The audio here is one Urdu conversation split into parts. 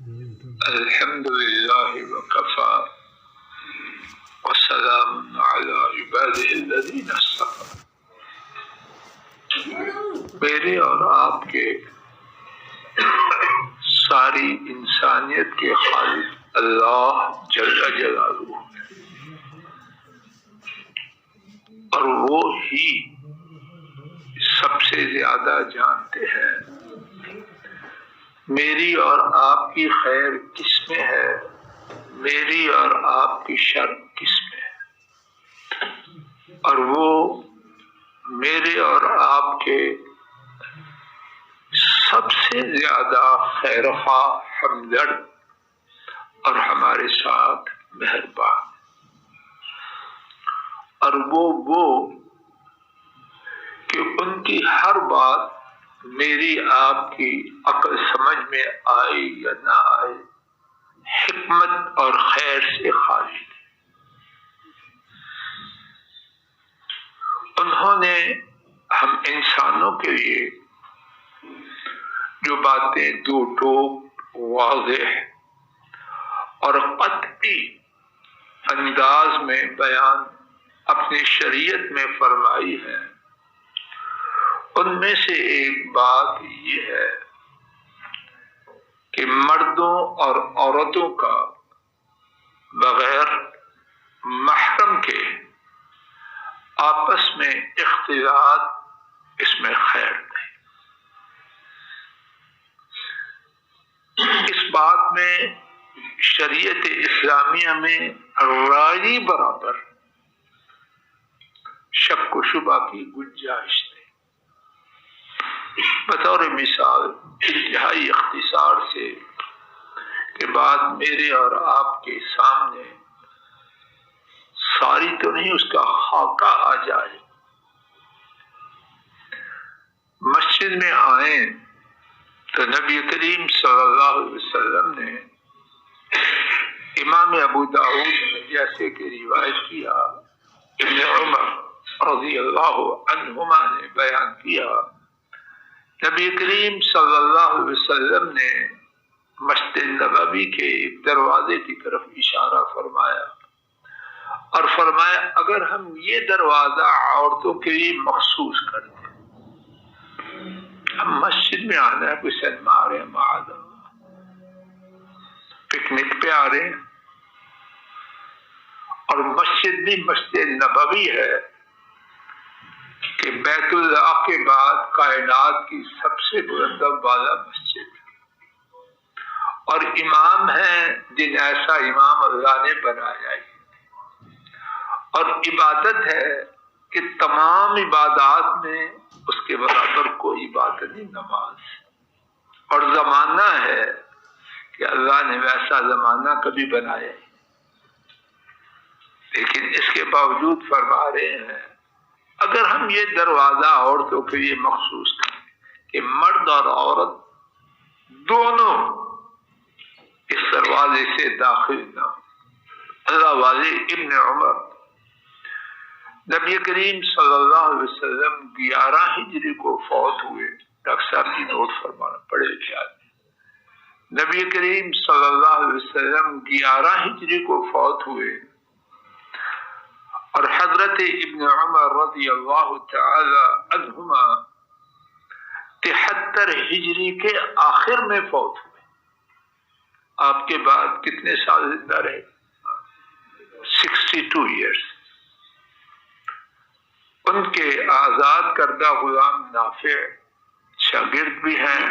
الحمد للہ وکفی وسلام علی عباده الذین اصطفی۔ میرے اور آپ کے ساری انسانیت کے خالق اللہ جل جلالہ اور وہ ہی سب سے زیادہ جانتے ہیں میری اور آپ کی خیر کس میں ہے، میری اور آپ کی شر کس میں ہے، اور وہ میرے اور آپ کے سب سے زیادہ خیر خواہ، ہمدرد اور ہمارے ساتھ مہربان، اور وہ کہ ان کی ہر بات میری آپ کی عقل سمجھ میں آئے یا نہ آئے حکمت اور خیر سے خالی تھی۔ انہوں نے ہم انسانوں کے لیے جو باتیں دو ٹوک واضح اور قطعی انداز میں بیان اپنی شریعت میں فرمائی ہے، ان میں سے ایک بات یہ ہے کہ مردوں اور عورتوں کا بغیر محرم کے آپس میں اختلاط، اس میں خیر نہیں۔ اس بات میں شریعت اسلامیہ میں رائے برابر شک و شبہ کی گنجائش نہیں۔ بطور مثال انتہائی اختصار سے کہ بات میرے اور آپ کے سامنے ساری تو نہیں، اس کا خاکہ آ جائے۔ مسجد میں آئیں تو نبی کریم صلی اللہ علیہ وسلم نے امام ابو داؤد جیسے کہ روایت کیا، ابن عمر رضی اللہ عنہما نے بیان کیا، نبی کریم صلی اللہ علیہ وسلم نے مسجد نبوی کے دروازے کی طرف اشارہ فرمایا اور فرمایا اگر ہم یہ دروازہ عورتوں کے لیے مخصوص کر دیں، ہم مسجد میں آنا ہے، کوئی سنما آ رہے ہیں، معاذ اللہ پکنک پہ آ رہے ہیں، اور مسجد بھی مسجد نبوی ہے کہ بیت اللہ کے بعد کائنات کی سب سے بلند والا مسجد، اور امام ہے جن ایسا امام اللہ نے بنایا ہے، اور عبادت ہے کہ تمام عبادات میں اس کے برابر کوئی عبادت نہیں، نماز، اور زمانہ ہے کہ اللہ نے ویسا زمانہ کبھی بنایا ہے، لیکن اس کے باوجود فرما رہے ہیں اگر ہم یہ دروازہ عورتوں کے لیے مخصوص کریں کہ مرد اور عورت دونوں اس دروازے سے داخل نہ ہوں۔ اللہ والے ابن عمر نبی کریم صلی اللہ علیہ وسلم 11 ہجری کو فوت ہوئے، ڈاکٹر صاحب کی نوٹ فرمانا پڑے لکھے آدمی، نبی کریم صلی اللہ علیہ وسلم 11 ہجری کو فوت ہوئے، اور حضرت ابن عمر رضی اللہ تعالی عنہما 73 ہجری کے آخر میں فوت ہوئے۔ آپ کے بعد کتنے سال زندہ رہے؟ 62 ایئرز۔ ان کے آزاد کردہ غلام نافع شاگرد بھی ہیں،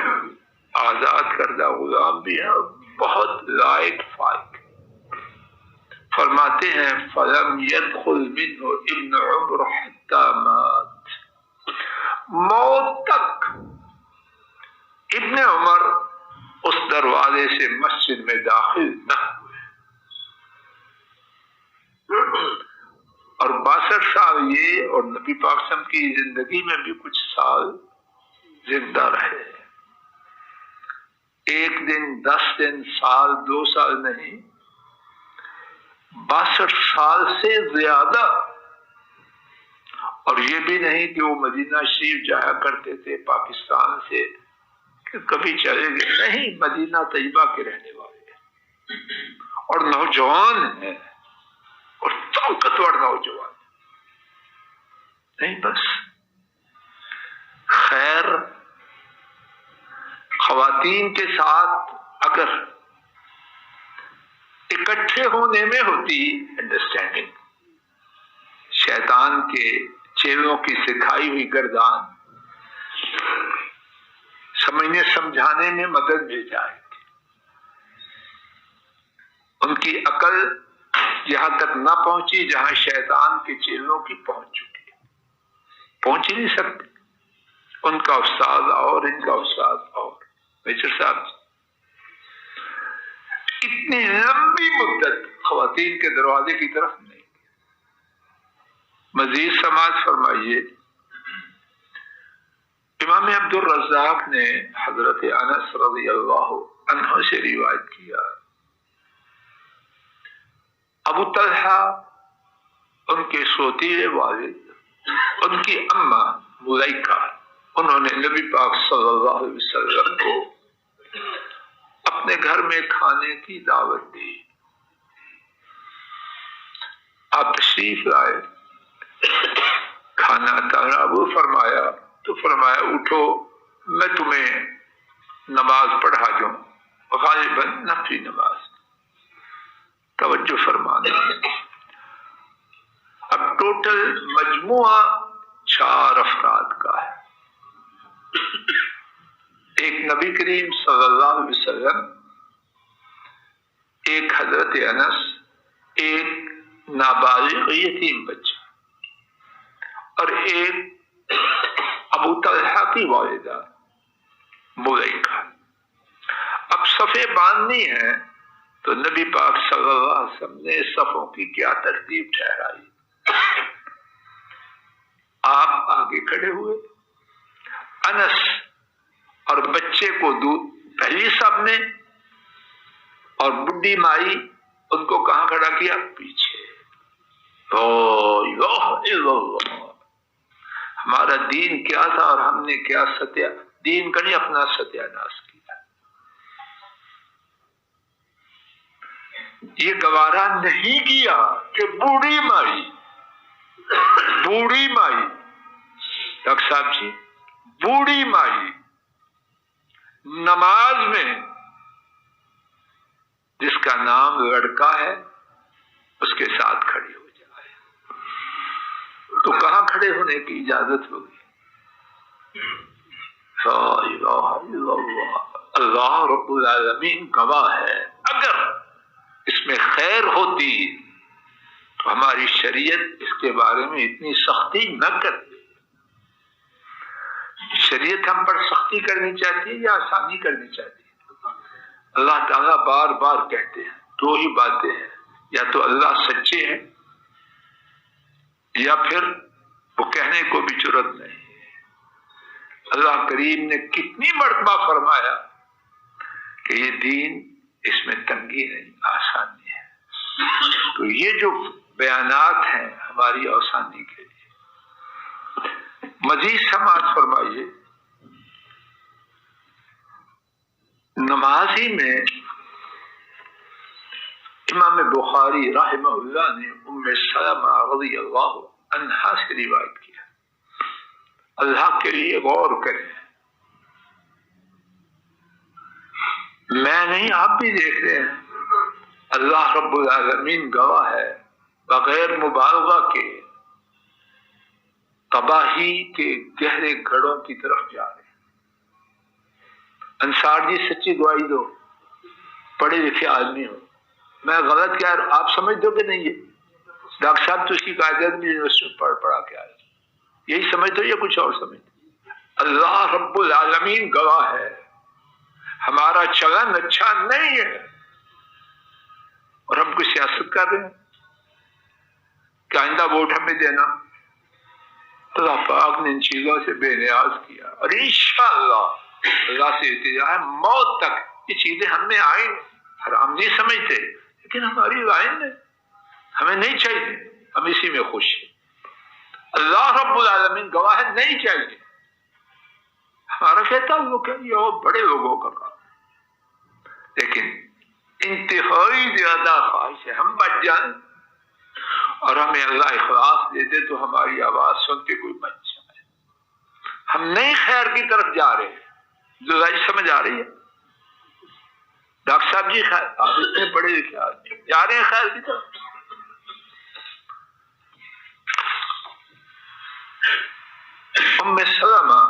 آزاد کردہ غلام بھی ہیں، اور بہت لائق فائق۔ فرماتے ہیں فَلَمْ يَدْخُلْ مِنْهُ ابن عمر حَتَّى مَاتَ، موت تک ابن عمر اس دروازے سے مسجد میں داخل نہ ہوئے، اور 62 سال یہ، اور نبی پاک صلی اللہ علیہ وسلم کی زندگی میں بھی کچھ سال زندہ رہے، ایک دن، 10 دن، سال، 2 سال نہیں، 62 سال سے زیادہ۔ اور یہ بھی نہیں کہ وہ مدینہ شریف جایا کرتے تھے پاکستان سے کہ کبھی چلے گئے، نہیں، مدینہ طیبہ کے رہنے والے۔ اور نوجوان ہیں اور طاقتور نوجوان نہیں، بس خیر خواتین کے ساتھ اگر اکٹھے ہونے میں ہوتی انڈرسٹینڈنگ، شیطان کے چیلوں کی سکھائی ہوئی گردان سمجھنے سمجھانے میں مدد مل جائے گی، ان کی عقل یہاں تک نہ پہنچی جہاں شیطان کے چیلوں کی پہنچ چکی ہے، پہنچ ہی نہیں سکتی، ان کا استاد اور ان کا استاد اور میچر صاحب اتنی لمبی مدت خواتین کے دروازے کی طرف نہیں۔ مزید سماعت فرمائیے، امام عبد الرزاق نے حضرت انس رضی اللہ عنہ سے روایت کیا، ابو طلحہ ان کے سوتیلے والد، ان کی اماں ملیکہ، انہوں نے نبی پاک صلی اللہ علیہ وسلم کو اپنے گھر میں کھانے کی دعوت دی۔ آپ تشریف لائے، کھانا تناول فرمایا تو فرمایا اٹھو میں تمہیں نماز پڑھا دوں، غالباً نفلی نماز، توجہ فرمانا۔ اب ٹوٹل مجموعہ 4 افراد کا ہے، ایک نبی کریم صلی اللہ علیہ وسلم، ایک حضرت انس، ایک نابالغ یتیم بچہ اور ایک ابو طلحہ کی والدہ ملیکہ۔ اب صفیں باندھنی ہے تو نبی پاک صلی اللہ علیہ وسلم نے صفوں کی کیا ترتیب ٹھہرائی؟ آپ آگے کھڑے ہوئے، انس اور بچے کو پہلی صف میں، اور بڈھی مائی ان کو کہاں کھڑا کیا؟ پیچھے۔ لا الہ الا اللہ، ہمارا دین کیا تھا اور ہم نے کیا دین کا نہیں اپنا ستیہ ناش کیا۔ یہ گوارا نہیں کیا کہ بوڑھی مائی ڈاکٹر صاحب جی، بوڑھی مائی نماز میں جس کا نام لڑکا ہے اس کے ساتھ کھڑی ہو جائے تو کہاں کھڑے ہونے کی اجازت ہوگی؟ لا الہ الا اللہ، اللہ رب العالمین گواہ ہے، اگر اس میں خیر ہوتی تو ہماری شریعت اس کے بارے میں اتنی سختی نہ کرتی۔ شریعت ہم پر سختی کرنی چاہتی ہے یا آسانی کرنی چاہتی ہے؟ اللہ تعالیٰ بار بار کہتے ہیں، 2 ہی باتیں ہیں، یا تو اللہ سچے ہیں یا پھر وہ کہنے کو بھی جرأت نہیں ہے۔ اللہ کریم نے کتنی مرتبہ فرمایا کہ یہ دین، اس میں تنگی نہیں، آسانی ہے۔ تو یہ جو بیانات ہیں ہماری آسانی کے لیے۔ مزید سماعت فرمائیے، نماز ہی میں امام بخاری رحمہ اللہ نے ام سلمہ رضی اللہ عنہا سے روایت کیا۔ اللہ کے لیے غور کریں، میں نہیں آپ بھی دیکھ رہے ہیں، اللہ رب العالمین گواہ ہے، بغیر مبالغہ کے تباہی کے گہرے گڑھوں کی طرف جا رہے ہیں۔ انصار جی سچی گواہی دو، پڑھے لکھے آدمی ہو، میں غلط کیا آپ سمجھ دو کہ نہیں؟ یہ ڈاکٹر صاحب تو اس کی قاعدت میں یونیورسٹی میں پڑھا کے آئے، یہی سمجھ دو یا کچھ اور سمجھ دو؟ اللہ رب العالمین گواہ ہے، ہمارا چلن اچھا نہیں ہے اور ہم کوئی سیاست کر رہے ہیں کہ آئندہ ووٹ ہمیں دینا۔ اللہ پاک نے ان چیزوں سے بے نیاز کیا اور انشاءاللہ اللہ سے التجا ہے موت تک یہ چیزیں ہم نے آئیں حرام نہیں سمجھتے، لیکن ہماری لائن ہے، ہمیں نہیں چاہیے، ہم اسی میں خوش ہیں۔ اللہ رب العالمین گواہ ہے نہیں چاہیے، ہمارا کہتا وہ کہ یہ اور بڑے لوگوں کا کام ہے، لیکن انتہائی زیادہ خواہش ہے ہم بچ جائیں، اور ہمیں اللہ اخلاص دے دے تو ہماری آواز سن کے کوئی بچ جائے۔ ہم نئی خیر کی طرف جا رہے ہیں، جو رائی سمجھ آ رہی ہے؟ ڈاکٹر صاحب جی خیر آپ اتنے پڑھے لکھے آدمی جا رہے ہیں خیر کی طرف۔ ام سلمہ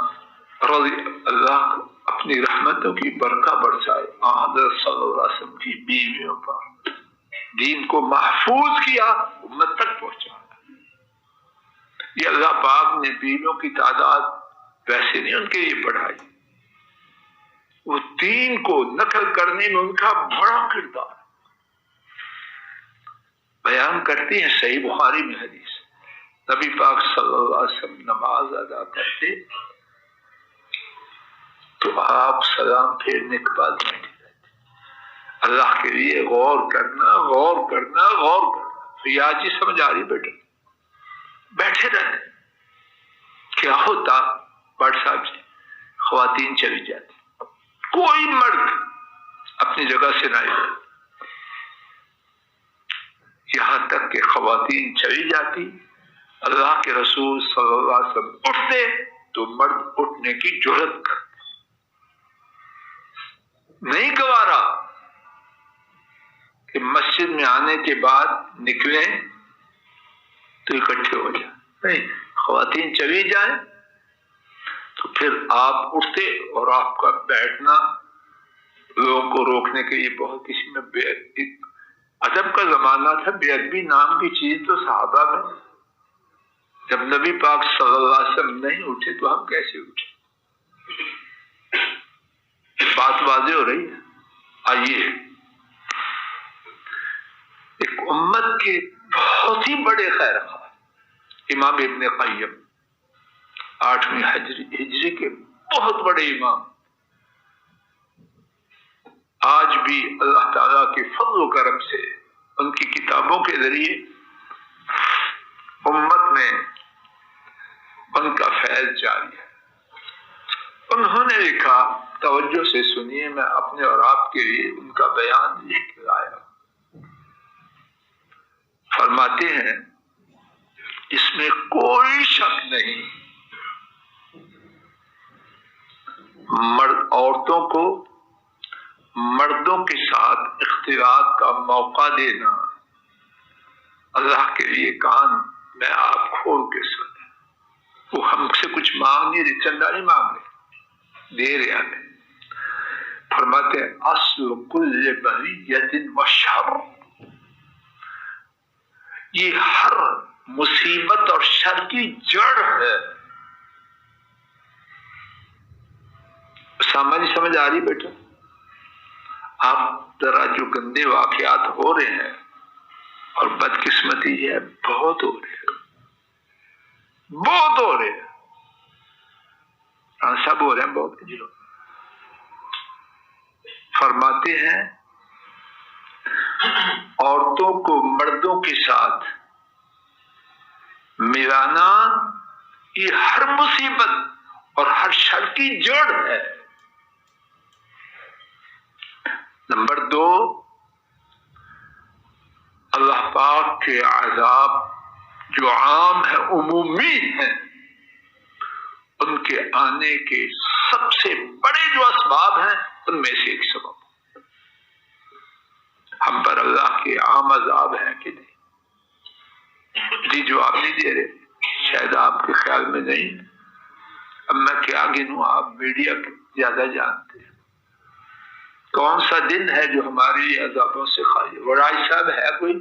رضی اللہ اپنی رحمتوں کی برکت برسائے حضرت صلی اللہ علیہ وسلم کی بیویوں پر، دین کو محفوظ کیا، امت تک پہنچایا۔ یہ اللہ پاک نے بیویوں کی تعداد ویسے نہیں ان کے لیے بڑھائی، وہ دین کو نقل کرنے میں ان کا بڑا کردار بیان کرتی ہیں۔ صحیح بخاری میں حدیث، نبی پاک صلی اللہ علیہ وسلم نماز ادا کرتے تو آپ سلام پھیرنے کے بعد بیٹھے رہتے، اللہ کے لیے غور کرنا غور کرنا غور کرنا۔ تو یہ آج ہی سمجھ آ رہی بیٹے، بیٹھے رہتے کیا ہوتا؟ بٹ صاحب جی خواتین چلی جاتی، کوئی مرد اپنی جگہ سے نہ ہلے، یہاں تک کہ خواتین چلی جاتی، اللہ کے رسول صلی اللہ علیہ وسلم اٹھتے تو مرد اٹھنے کی جرات کرتے، نہیں گوارا کہ مسجد میں آنے کے بعد نکلیں تو اکٹھے ہو جائیں، نہیں، خواتین چلی جائیں تو پھر آپ اٹھتے، اور آپ کا بیٹھنا لوگوں کو روکنے کے لیے بہت کسی میں ادب کا زمانہ تھا، بے ادبی نام کی چیز تو صحابہ میں، جب نبی پاک صلی اللہ علیہ وسلم نہیں اٹھے تو ہم کیسے اٹھے؟ بات واضح ہو رہی ہے۔ آئیے ایک امت کے بہت ہی بڑے خیر خواہ امام ابن قیم 8ویں ہجری کے بہت بڑے امام، آج بھی اللہ تعالیٰ کے فضل و کرم سے ان کی کتابوں کے ذریعے امت میں ان کا فیض جاری ہے۔ انہوں نے لکھا، توجہ سے سنیے، میں اپنے اور آپ کے لیے ان کا بیان لکھ کے لایا۔ فرماتے ہیں اس میں کوئی شک نہیں، عورتوں کو مردوں کے ساتھ اختلاط کا موقع دینا اللہ کے لیے کان میں آپ کھول کے سنے، وہ ہم سے کچھ مانگ نہیں رہے، چندہ نہیں مانگ رہے، دے رہے ہمیں۔ فرماتے ہیں اصل کل بلیۃ وشر، یہ ہر مصیبت اور شر کی جڑ ہے۔ سمجھ آ رہی بیٹا؟ آپ ذرا جو گندے واقعات ہو رہے ہیں اور بدقسمتی ہے بہت ہو رہے ہیں، بہت ہو رہے ہیں، سب ہو رہے ہیں بہت۔ فرماتے ہیں عورتوں کو مردوں کے ساتھ ملانا یہ ہر مصیبت اور ہر شر کی جڑ ہے۔ نمبر 2، اللہ پاک کے عذاب جو عام ہے، عمومی ہیں، ان کے آنے کے سب سے بڑے جو اسباب ہیں ان میں سے ایک سبب ہم پر اللہ کے عام عذاب ہیں کہ نہیں؟ جی جواب نہیں دے رہے، شاید آپ کے خیال میں نہیں۔ اب میں کیا گنوں، آپ میڈیا زیادہ جانتے ہیں۔ کون سا دن ہے جو ہمارے لیے عذابوں سے خالی؟ ورائی صاحب ہے کوئی؟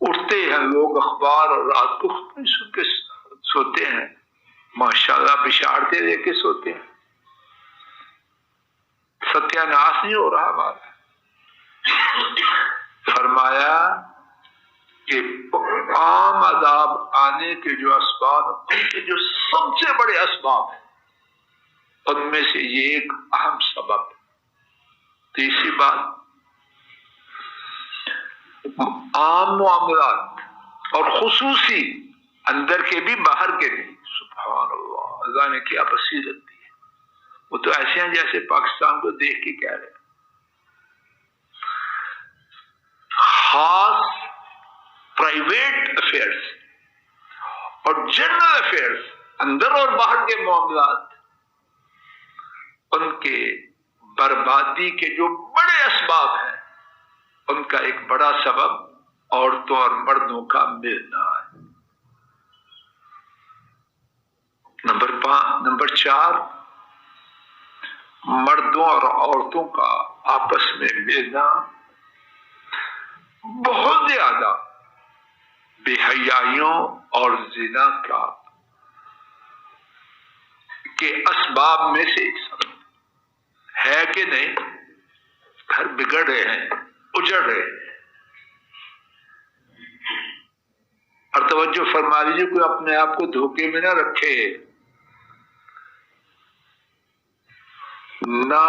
اٹھتے ہیں لوگ اخبار اور رات کو خبریں سن کے سوتے ہیں، ماشاءاللہ بشارتیں لے کے سوتے ہیں، ستیہ ناش نہیں ہو رہا ہمارا۔ فرمایا کہ عام عذاب آنے کے جو اسباب، ان کے جو سب سے بڑے اسباب ہیں ان میں سے یہ ایک اہم سبب۔ تیسری بات، عام معاملات اور خصوصی، اندر کے بھی باہر کے بھی، سبحان اللہ، اللہ نے کیا بصیرت دی ہے۔ وہ تو ایسے ہیں جیسے پاکستان کو دیکھ کے کہہ رہے ہیں خاص پرائیویٹ افیئرس اور جنرل افیئرس، اندر اور باہر کے معاملات، ان کے بربادی کے جو بڑے اسباب ہیں، ان کا ایک بڑا سبب عورتوں اور مردوں کا ملنا ہے۔ نمبر 4، مردوں اور عورتوں کا آپس میں ملنا بہت زیادہ بے حیائیوں اور زنا کے اسباب میں سے ایک سبب ہے کہ نہیں؟ گھر بگڑ رہے ہیں، اجڑ رہے ہیں۔ اور توجہ فرما لیجیے، کوئی اپنے آپ کو دھوکے میں نہ رکھے، نہ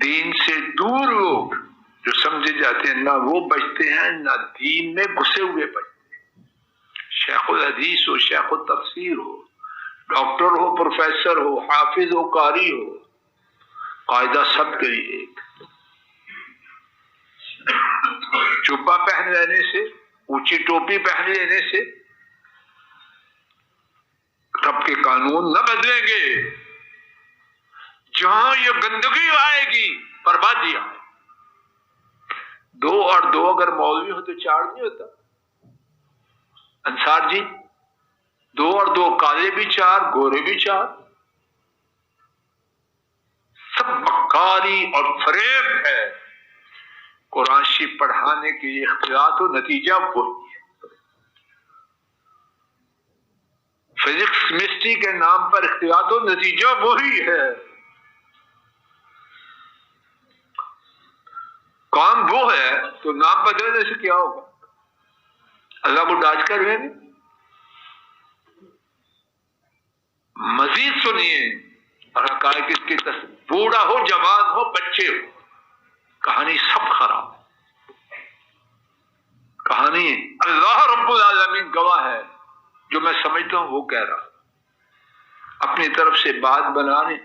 دین سے دور لوگ جو سمجھے جاتے ہیں، نہ وہ بچتے ہیں، نہ دین میں گھسے ہوئے بچتے ہیں۔ شیخ الحدیث ہو، شیخ التفسیر ہو، ڈاکٹر ہو، پروفیسر ہو، حافظ ہو، قاری ہو، قاعدہ سب کے لیے ایک۔ جبہ پہن لینے سے، اونچی ٹوپی پہن لینے سے رب کے قانون نہ بدلیں گے۔ جہاں یہ گندگی آئے گی، بربادی آئے گی۔ 2 اور 2 اگر مولوی ہو تو 4 نہیں ہوتا۔ انصار جی، 2 اور 2 کالے بھی 4، گورے بھی 4، سب مکاری اور فریب ہے۔ قرآن شریف پڑھانے کے اختیارات و نتیجہ وہی ہے۔ فزکس کیمسٹری کے نام پر اختیارات و نتیجہ وہی ہے۔ کام وہ ہے تو نام بدلنے سے کیا ہوگا؟ اللہ کو ڈانٹ کر رہے ہیں۔ مزید سنیے اور حقائق اس کی بوڑھا ہو، جوان ہو، بچے ہو، کہانی سب خراب ہے۔ کہانی اللہ رب العالمین گواہ ہے، جو میں سمجھتا ہوں وہ کہہ رہا، اپنی طرف سے بات بنانے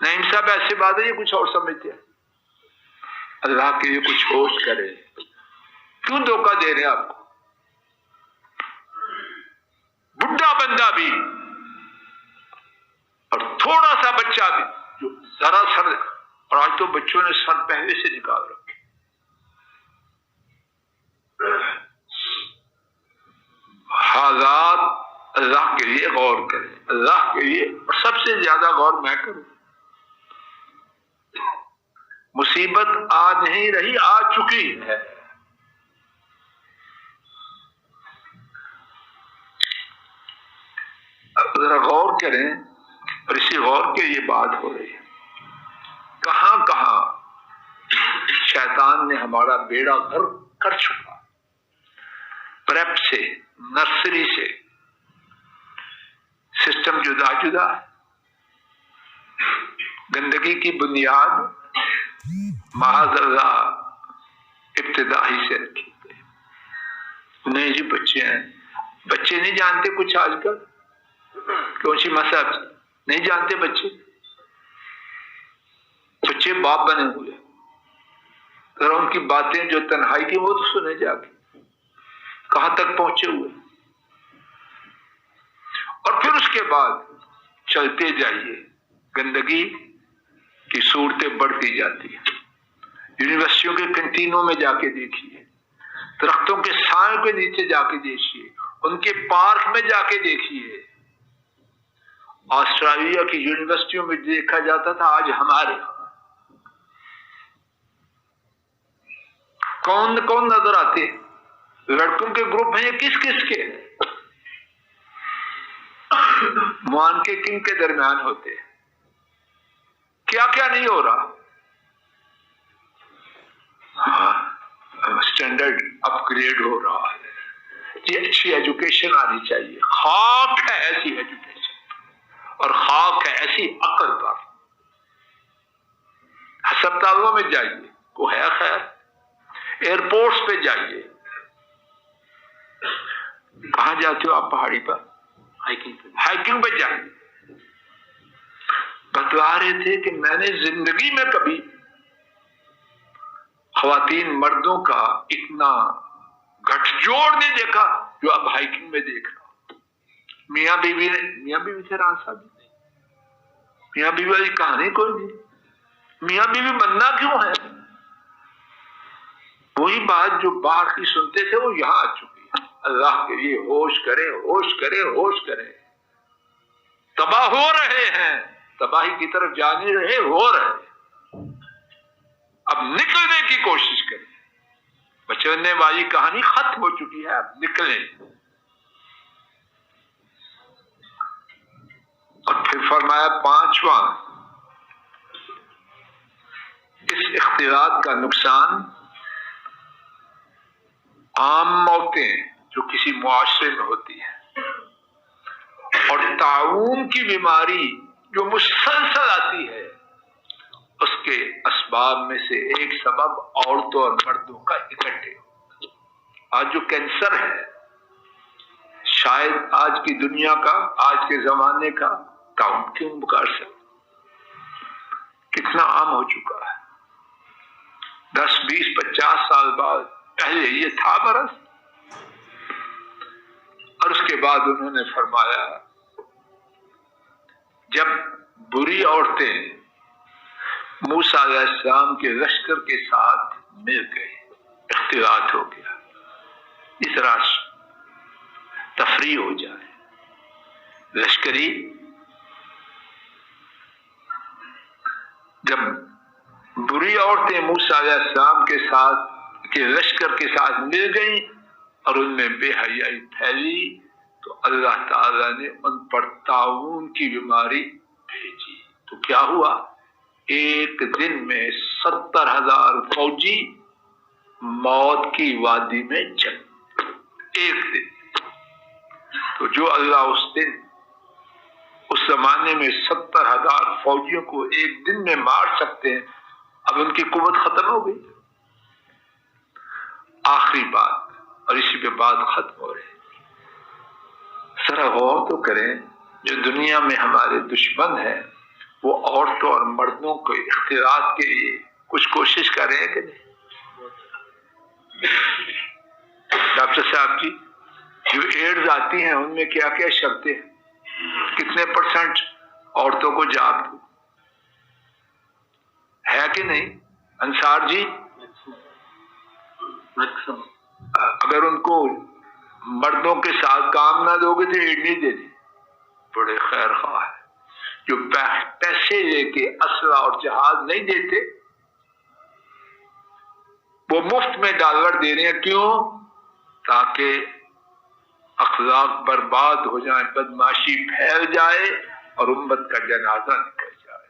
نعیم صاحب ایسی بات ہے، یہ کچھ اور سمجھتے ہیں۔ اللہ کے لیے کچھ ہوش کرے، کیوں دھوکہ دے رہے ہیں آپ کو؟ بڈھا بندہ بھی اور تھوڑا سا بچہ بھی جو ذرا سر، اور آج تو بچوں نے سر پہلے سے نکال رکھے۔ حالات اللہ کے لیے غور کریں، اللہ کے لیے، اور سب سے زیادہ غور میں کروں۔ مصیبت آ نہیں رہی، آ چکی ہے۔ اب ذرا غور کریں، اور اسی غور کے لیے بات ہو رہی ہے۔ کہاں کہاں شیطان نے ہمارا بیڑا غرق کر چکا، پریپ سے، نرسری سے، سسٹم جدا جدا، گندگی کی بنیاد معاذ اللہ ابتدائی سے رکھی گئی۔ نہیں جی بچے ہیں، بچے نہیں جانتے کچھ آج کل، کیوں سی مذہب نہیں جانتے بچے، بچے باپ بنے ہوئے، ذرا ان کی باتیں جو تنہائی کی وہ تو سنے جا کے، کہاں تک پہنچے ہوئے۔ اور پھر اس کے بعد چلتے جائیے، گندگی کی صورتیں بڑھتی جاتی ہیں۔ یونیورسٹیوں کے کنٹینوں میں جا کے دیکھیے، درختوں کے سائے کے نیچے جا کے دیکھیے، ان کے پارک میں جا کے دیکھیے۔ آسٹریلیا کی یونیورسٹیوں میں دیکھا جاتا تھا، آج ہمارے کون کون نظر آتے ہیں؟ لڑکوں کے گروپ ہیں، یہ کس کس کے مان کے کنگ کے درمیان ہوتے ہیں؟ کیا کیا نہیں ہو رہا؟ اسٹینڈرڈ اپ گریڈ ہو رہا ہے جی، اچھی ایجوکیشن آنی چاہیے، خاک ہے ایسی ایجوکیشن، اور خاک ہے ایسی عقل پر۔ ہسپتالوں میں جائیے، کو ہے خیر، ایئرپورٹس پہ جائیے، کہاں جاتے ہو آپ؟ پہاڑی پر ہائیکنگ پہ جائیے۔ بتلا رہے تھے کہ میں نے زندگی میں کبھی خواتین مردوں کا اتنا گٹھ جوڑ نہیں دیکھا جو اب ہائکنگ میں دیکھ رہا ہوں. میاں بیوی سے راستہ بھی نہیں, میاں بیوی والی کہانی کوئی نہیں. میاں بیوی بننا کیوں ہے؟ وہی بات جو باہر کی سنتے تھے وہ یہاں آ چکی ہے. اللہ کے لیے ہوش کرے, ہوش کرے, ہوش کرے. تباہ ہو رہے ہیں, تباہی کی طرف جانے رہے, ہو رہے. اب نکلنے کی کوشش کریں. بچنے والی کہانی ختم ہو چکی ہے, اب نکلیں. اور پھر فرمایا پانچواں, اس اختلاط کا نقصان عام موتیں جو کسی معاشرے میں ہوتی ہیں اور تعاون کی بیماری جو مسلسل آتی ہے, اس کے اسباب میں سے ایک سبب عورتوں اور مردوں کا اکٹھے. آج جو کینسر ہے, شاید آج کی دنیا کا, آج کے زمانے کا تعاون کیوں بکار سے کتنا عام ہو چکا ہے. 10, 20, 50 سال بعد پہلے یہ تھا برس. اور اس کے بعد انہوں نے فرمایا جب بری عورتیں موسیٰ علیہ السلام کے لشکر کے ساتھ مل گئے, اختلاط ہو گیا, اس طرح تفریح ہو جائے, لشکری جب بری عورتیں موسیٰ علیہ السلام کے ساتھ کے لشکر کے ساتھ مل گئیں اور ان میں بے حیائی پھیلی تو اللہ تعالیٰ نے ان پر تعاون کی بیماری بھیجی. تو کیا ہوا, ایک دن میں 70,000 فوجی موت کی وادی میں چل, ایک دن. تو جو اللہ اس دن اس زمانے میں 70,000 فوجیوں کو ایک دن میں مار سکتے ہیں, اب ان کی قوت ختم ہو گئی. آخری بات, اور اسی پہ بات ختم ہو رہی, ذرا غور تو کریں, جو دنیا میں ہمارے دشمن ہیں وہ عورتوں اور مردوں کو اختلاط کے لیے کچھ کوشش کر رہے ہیں کہ نہیں؟ ڈاکٹر صاحب جی, جو ایڈز آتی ہیں ان میں کیا کیا شرطیں ہیں, کتنے % عورتوں کو جاب دو, ہے کہ نہیں؟ انصار جی, اگر ان کو مردوں کے ساتھ کام نہ دو گے تو ایڈ نہیں دے دی. بڑے خیر خواہ ہے جو پیسے لے کے اسلحہ اور جہاز نہیں دیتے, وہ مفت میں ڈالر دے رہے ہیں. کیوں؟ تاکہ اخلاق برباد ہو جائیں, بدماشی پھیل جائے اور امت کا جنازہ نکل جائے.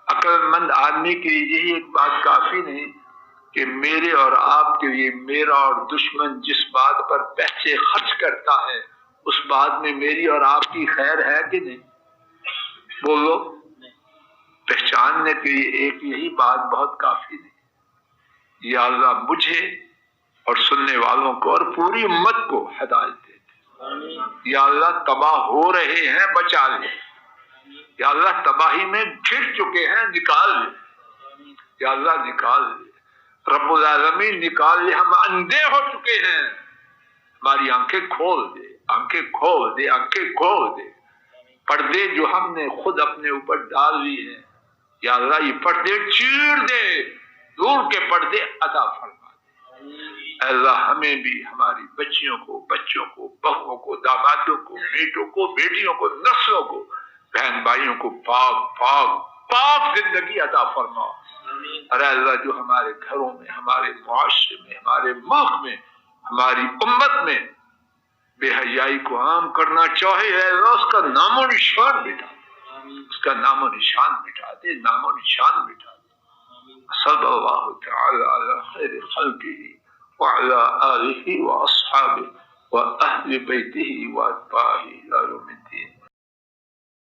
عقل مند آدمی کے لیے یہی ایک بات کافی نہیں کہ میرے اور آپ کے لیے میرا اور دشمن جس بات پر پیسے خرچ کرتا ہے اس بات میں میری اور آپ کی خیر ہے کہ نہیں؟ بولو. پہچاننے کے لیے ایک یہی بات بہت کافی نہیں. یا اللہ مجھے اور سننے والوں کو اور پوری امت کو ہدایت دے دے. یا اللہ تباہ ہو رہے ہیں, بچا لے. یا اللہ تباہی میں گر چکے ہیں, نکال لے. یا اللہ نکال لے. رب العالمین نکال لے. ہم اندھے ہو چکے ہیں, ہماری آنکھیں کھول دے, آنکھیں کھول دے, آنکھیں کھول دے. پردے جو ہم نے خود اپنے اوپر ڈال لی ہیں, یا اللہ یہ پردے چیر دے, دور کے پردے عطا فرما دے. اے اللہ ہمیں بھی, ہماری بچیوں کو, بچوں کو, بہووں کو, دامادوں کو, بیٹوں کو, بیٹیوں کو, نسلوں کو, بہن بھائیوں کو پاک پاک پاک زندگی عطا فرما. ارے اللہ جو ہمارے گھروں میں, ہمارے معاشرے میں, ہمارے ملک میں, ہماری امت میں بے حیائی کو عام کرنا چاہے, ہے اس کا نام و نشان مٹا دے, اس کا نام و نشان مٹا دے, نام و نشان مٹا دے. صلی اللہ تعالی علی خیر خلقہ وعلی آلہ واصحابہ واہل بیتہ واتباعہ الی یوم الدین.